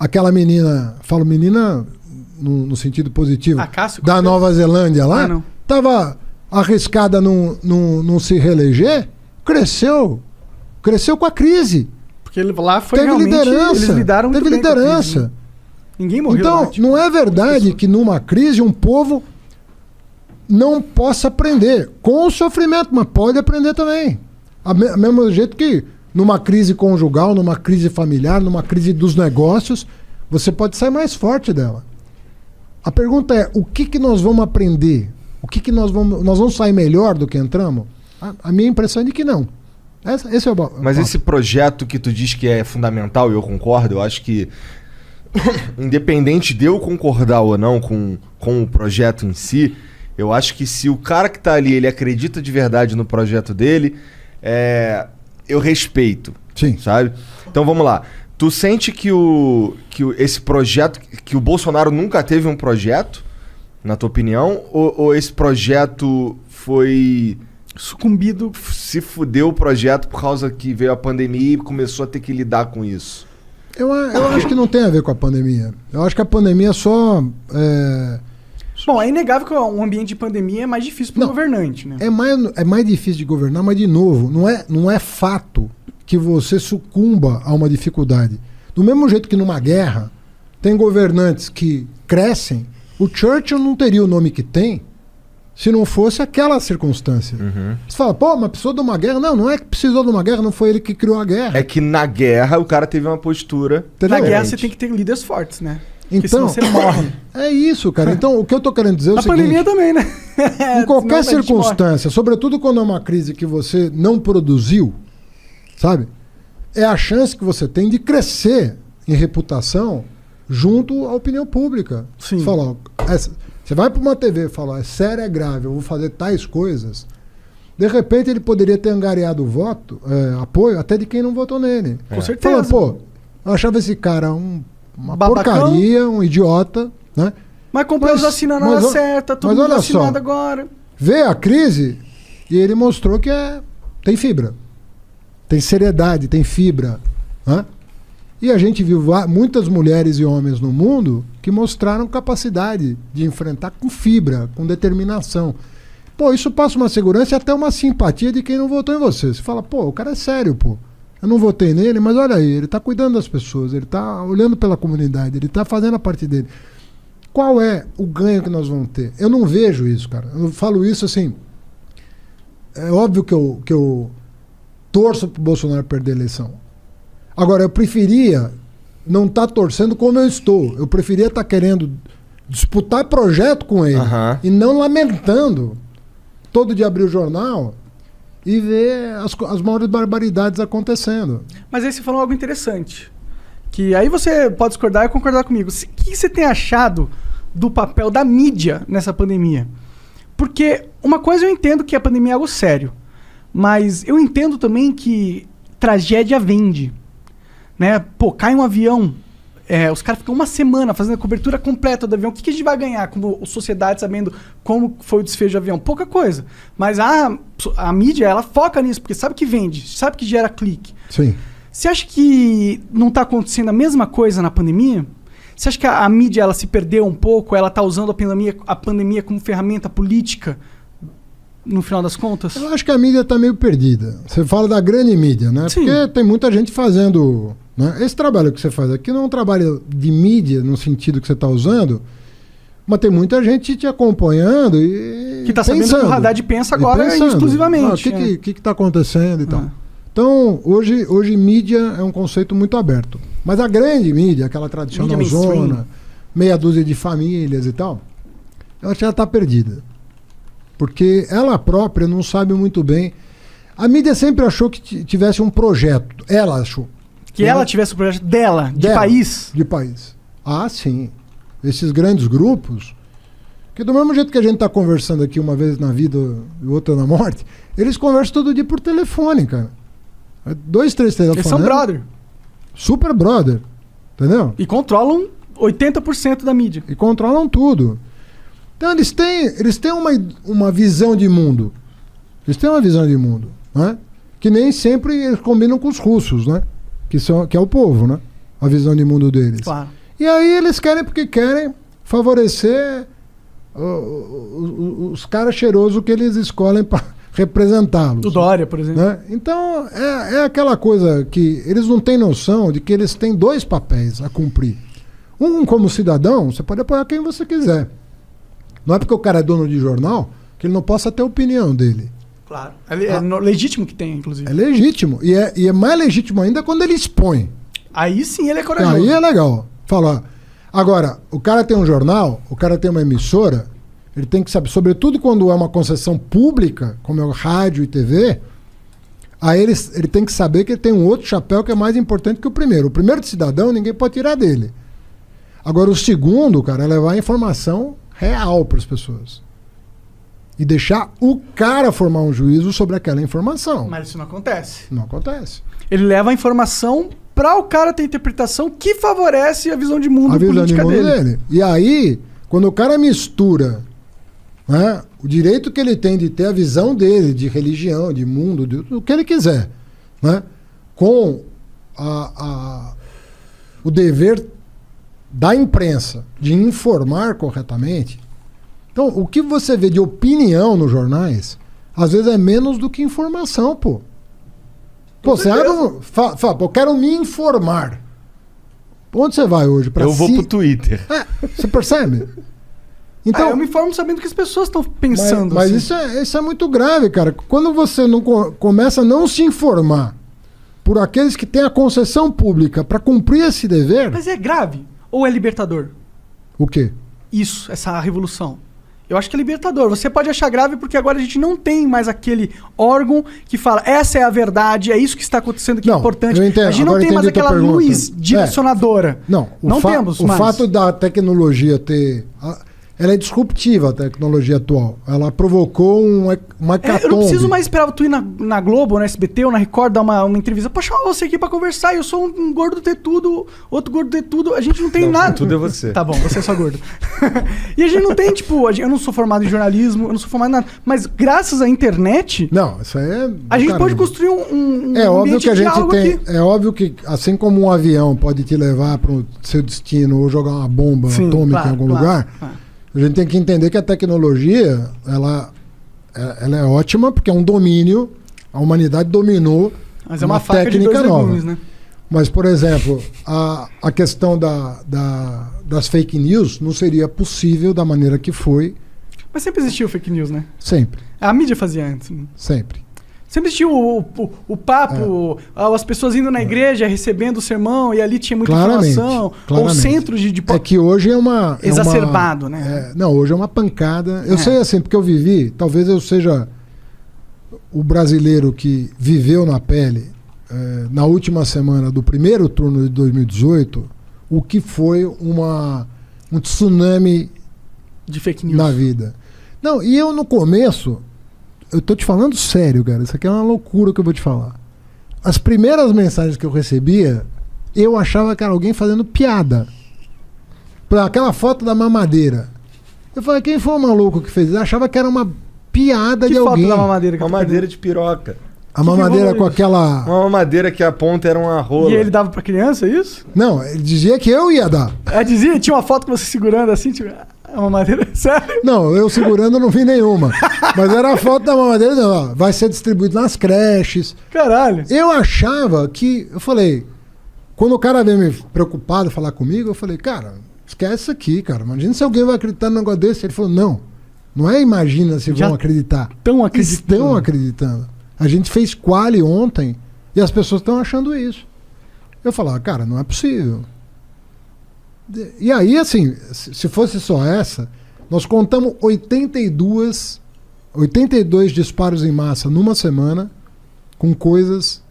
aquela menina, falo menina no sentido positivo, Cássio, da Nova Zelândia lá, não. tava arriscada não se reeleger, cresceu com a crise. Porque lá foi Teve realmente... liderança. Eles lidaram muito Teve bem com a crise, liderança. né? Ninguém morreu Então, lá, tipo, não é verdade que numa crise um povo não possa aprender com o sofrimento, mas pode aprender também. Mesmo jeito que numa crise conjugal, numa crise familiar, numa crise dos negócios, você pode sair mais forte dela. A pergunta é, o que nós vamos aprender? O que nós vamos sair melhor do que entramos? A minha impressão é de que não. Esse é o Mas esse projeto que tu diz que é fundamental, e eu concordo, eu acho que independente de eu concordar ou não com o projeto em si, eu acho que se o cara que tá ali, ele acredita de verdade no projeto dele, eu respeito. Sim. Sabe? Então vamos lá. Tu sente que esse projeto, que o Bolsonaro nunca teve um projeto, na tua opinião, ou esse projeto foi... sucumbido. Se fudeu o projeto por causa que veio a pandemia e começou a ter que lidar com isso? Eu acho que não tem a ver com a pandemia. Eu acho que a pandemia só... Bom, é inegável que um ambiente de pandemia é mais difícil para o governante, né? É mais difícil de governar, mas de novo, não é fato que você sucumba a uma dificuldade. Do mesmo jeito que numa guerra, tem governantes que crescem, o Churchill não teria o nome que tem se não fosse aquela circunstância. Uhum. Você fala, pô, mas precisou de uma guerra? Não é que precisou de uma guerra, não foi ele que criou a guerra. É que na guerra o cara teve uma postura... Na guerra você tem que ter líderes fortes, né? Porque então, senão você morre. É isso, cara. Então, o que eu tô querendo dizer é o seguinte... A pandemia também, né? Em qualquer circunstância, sobretudo quando é uma crise que você não produziu, sabe? É a chance que você tem de crescer em reputação junto à opinião pública. Sim. Você fala, você vai para uma TV e fala, é sério, é grave, eu vou fazer tais coisas. De repente ele poderia ter angariado voto, apoio, até de quem não votou nele. Com certeza. Fala, pô, eu achava esse cara uma Babacão. porcaria, um idiota, né? Mas comprou os vacinas na hora certa, todo mundo vacinado agora. Veio a crise e ele mostrou que tem fibra. Tem seriedade, tem fibra. Né? E a gente viu muitas mulheres e homens no mundo que mostraram capacidade de enfrentar com fibra, com determinação. Pô, isso passa uma segurança e até uma simpatia de quem não votou em você. Você fala, pô, o cara é sério, pô. Eu não votei nele, mas olha aí, ele tá cuidando das pessoas, ele tá olhando pela comunidade, ele tá fazendo a parte dele. Qual é o ganho que nós vamos ter? Eu não vejo isso, cara. Eu falo isso assim... É óbvio que eu torço pro Bolsonaro perder a eleição. Agora, eu preferia não estar torcendo como eu estou. Eu preferia estar querendo disputar projeto com ele e não lamentando todo dia abrir o jornal e ver as maiores barbaridades acontecendo. Mas aí você falou algo interessante. Que aí você pode discordar e concordar comigo. O que você tem achado do papel da mídia nessa pandemia? Porque uma coisa eu entendo que a pandemia é algo sério. Mas eu entendo também que tragédia vende. Né? Pô, cai um avião, os caras ficam uma semana fazendo a cobertura completa do avião. O que a gente vai ganhar como sociedade sabendo como foi o desfecho do avião? Pouca coisa. Mas a mídia, ela foca nisso, porque sabe que vende, sabe que gera clique. Sim. Você acha que não está acontecendo a mesma coisa na pandemia? Você acha que a mídia ela se perdeu um pouco? Ela está usando a pandemia como ferramenta política? No final das contas? Eu acho que a mídia está meio perdida. Você fala da grande mídia, né? Sim. Porque tem muita gente fazendo... Né? Esse trabalho que você faz aqui não é um trabalho de mídia no sentido que você está usando, mas tem muita gente te acompanhando e que está sabendo que o Haddad pensa agora exclusivamente. O que está acontecendo e tal. Então, hoje mídia é um conceito muito aberto. Mas a grande mídia, aquela tradicional zona, meia dúzia de famílias e tal, eu acho que ela está perdida. Porque ela própria não sabe muito bem. A mídia sempre achou que tivesse um projeto. Ela achou. Que ela tivesse um projeto dela, de país? De país. Ah, sim. Esses grandes grupos, que do mesmo jeito que a gente está conversando aqui uma vez na vida e outra na morte, eles conversam todo dia por telefone, cara. 2, 3 telefones. Eles são brother. Super brother. Entendeu? E controlam 80% da mídia. E controlam tudo. Então eles têm uma visão de mundo. Eles têm uma visão de mundo, né? Que nem sempre eles combinam com os russos, né? Que é o povo, né? a visão de mundo deles. Claro. E aí eles querem porque querem favorecer os caras cheirosos que eles escolhem para representá-los. Do Dória, por exemplo. Né? Então, é aquela coisa que eles não têm noção de que eles têm dois papéis a cumprir. Um, como cidadão, você pode apoiar quem você quiser. Não é porque o cara é dono de jornal que ele não possa ter a opinião dele. Claro. É legítimo que tenha, inclusive. É legítimo. E é mais legítimo ainda quando ele expõe. Aí sim ele é corajoso. Aí é legal. Falar. Agora, o cara tem um jornal, o cara tem uma emissora, ele tem que saber, sobretudo quando é uma concessão pública, como é o rádio e TV, aí ele tem que saber que ele tem um outro chapéu que é mais importante que o primeiro. O primeiro de cidadão, ninguém pode tirar dele. Agora, o segundo, cara, é levar a informação real para as pessoas. E deixar o cara formar um juízo sobre aquela informação. Mas isso não acontece. Não acontece. Ele leva a informação para o cara ter interpretação que favorece a visão de mundo política dele. E aí, quando o cara mistura, né, o direito que ele tem de ter a visão dele, de religião, de mundo, o que ele quiser, né, com o dever da imprensa de informar corretamente. Então, o que você vê de opinião nos jornais, às vezes é menos do que informação, pô. Pô, você abre fala, eu quero me informar. Onde você vai hoje? Eu vou pro Twitter. Você percebe? Então, eu me informo sabendo o que as pessoas estão pensando. Mas assim. isso é muito grave, cara. Quando você não começa a não se informar por aqueles que têm a concessão pública para cumprir esse dever... Mas é grave? Ou é libertador? O quê? Isso, essa revolução. Eu acho que é libertador. Você pode achar grave porque agora a gente não tem mais aquele órgão que fala essa é a verdade, é isso que está acontecendo que é importante. Eu entendo. A gente Agora não tem mais aquela luz direcionadora. Não temos mais. O fato da tecnologia ter... Ela é disruptiva, a tecnologia atual. Ela provocou uma hecatombe. Eu não preciso mais esperar tu ir na Globo, na SBT ou na Record dar uma entrevista. Pô, chamar você aqui pra conversar. Eu sou um gordo ter tudo, outro gordo ter tudo. A gente não tem nada. Tudo é você. Tá bom, você é só gordo. E a gente não tem, tipo... Eu não sou formado em jornalismo, eu não sou formado em nada. Mas graças à internet... Não, isso aí é... A gente pode construir um é óbvio que a gente tem. Aqui. É óbvio que, assim como um avião pode te levar para o seu destino ou jogar uma bomba atômica em algum lugar... A gente tem que entender que a tecnologia, ela é ótima porque é um domínio, a humanidade dominou. Mas é uma faca técnica de dois nova. Legumes, né? Mas, por exemplo, a questão das fake news não seria possível da maneira que foi. Mas sempre existiu fake news, né? Sempre. A mídia fazia antes. Né? Sempre. Sempre existiu o papo, as pessoas indo na igreja, recebendo o sermão, e ali tinha muita informação. Ou o centro de... É que hoje é uma... exacerbado, né? Não, hoje é uma pancada. Eu sei assim, porque eu vivi, talvez eu seja o brasileiro que viveu na pele, na última semana do primeiro turno de 2018, o que foi um tsunami de fake news na vida. Não, e eu no começo... Eu tô te falando sério, cara. Isso aqui é uma loucura que eu vou te falar. As primeiras mensagens que eu recebia, eu achava que era alguém fazendo piada. Por aquela foto da mamadeira. Eu falei, quem foi o maluco que fez isso? Eu achava que era uma piada de alguém. Que foto da mamadeira? Mamadeira de piroca. A mamadeira com aquela... Uma mamadeira que a ponta era uma rola. E ele dava pra criança, é isso? Não, ele dizia que eu ia dar. Dizia? Tinha uma foto com você segurando assim, tipo... A mamadeira, sério? Não, eu segurando eu não vi nenhuma. Mas era a foto da mamadeira, não, vai ser distribuído nas creches. Caralho. Eu achava que... Eu falei... Quando o cara veio me preocupado falar comigo, eu falei, cara, esquece isso aqui, cara. Imagina se alguém vai acreditar num negócio desse. Ele falou, não é imagina se vão acreditar. Estão acreditando. A gente fez quali ontem e as pessoas estão achando isso. Eu falava, cara, não é possível. E aí, assim, se fosse só essa, nós contamos 82 disparos em massa numa semana com coisas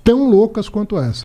tão loucas quanto essa.